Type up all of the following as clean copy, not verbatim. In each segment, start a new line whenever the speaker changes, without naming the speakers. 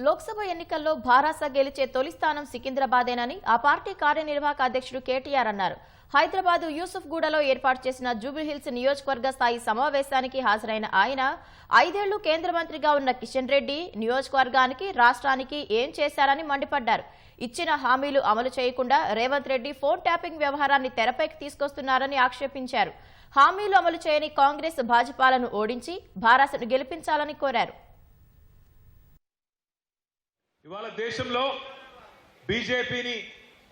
లోక్సభ ఎన్నికల్లో భారాస గెలిచే తొలి స్థానం సికింద్రాబాదేనని ఆ పార్టీ కార్యనిర్వాహక అధ్యక్షుడు కేటీఆర్ అన్నారు. హైదరాబాద్ యూసుఫ్గూడలో ఏర్పాటు చేసిన జూబ్లీహిల్స్ నియోజకవర్గ స్థాయి సమావేశానికి హాజరైన ఆయన 5 ఏళ్లు కేంద్ర మంత్రిగా ఉన్న కిషన్ రెడ్డి నియోజకవర్గానికి రాష్ట్రానికి ఏం చేశారని మండిపడ్డారు. ఇచ్చిన హామీలు అమలు చేయకుండా రేవంత్ రెడ్డి ఫోన్ ట్యాపింగ్ వ్యవహారాన్ని తెరపైకి తీసుకొస్తున్నారని ఆక్షేపించారు. హామీలు అమలు చేయని కాంగ్రెస్ భాజపాలను ఓడించి భారాసను గెలిపించాలని కోరారు.
ఇవాళ దేశంలో బీజేపీని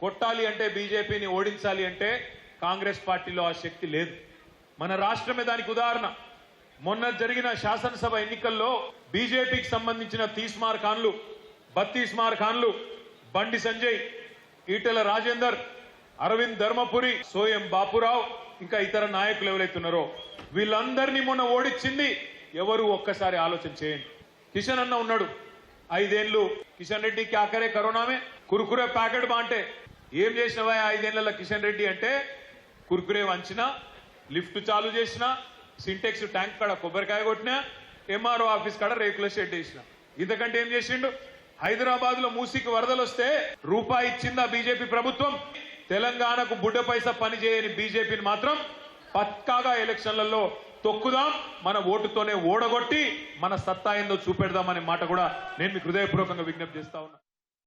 కొట్టాలి అంటే, బీజేపీని ఓడించాలి అంటే కాంగ్రెస్ పార్టీలో ఆ శక్తి లేదు. మన రాష్ట్రమే దానికి ఉదాహరణ. మొన్న జరిగిన శాసనసభ ఎన్నికల్లో బీజేపీకి సంబంధించిన తీస్మార్ ఖాన్లు, బత్తీస్మార్ ఖాన్లు, బండి సంజయ్, ఈటెల రాజేందర్, అరవింద్ ధర్మపురి, సోయం బాపురావు, ఇంకా ఇతర నాయకులు ఎవరైతున్నారో వీళ్ళందరినీ మొన్న ఓడించింది ఎవరు ఒక్కసారి ఆలోచన చేయండి. కిషన్ అన్న ఉన్నాడు 5 ఏళ్లు. కిషన్ రెడ్డికి ఆఖరే కరోనామే కుర్కురే ప్యాకెట్ బాంటే ఏం చేసినవా 5 ఏళ్ల కిషన్ రెడ్డి అంటే, కుర్కురే వంచినా, లిఫ్ట్ చాలు చేసినా, సింటెక్స్ ట్యాంక్ కాడ కొబ్బరికాయ కొట్టినా, ఎంఆర్ఓ ఆఫీస్ కాడ రేకుల షెడ్ వేసిన. ఇంతకంటే ఏం చేసిండు? హైదరాబాద్ లో మూసికి వరదలు వస్తే రూపాయి ఇచ్చిందా బీజేపీ ప్రభుత్వం? తెలంగాణకు బుడ్డ పైసా పని చేయని బీజేపీని మాత్రం పక్కాగా ఎలక్షన్లలో తొక్కుదాం, మన ఓటుతోనే ఓడగొట్టి మన సత్తా ఏందో చూపెడదామనే మాట కూడా నేను మీకు హృదయపూర్వకంగా విజ్ఞప్తి చేస్తా ఉన్నా.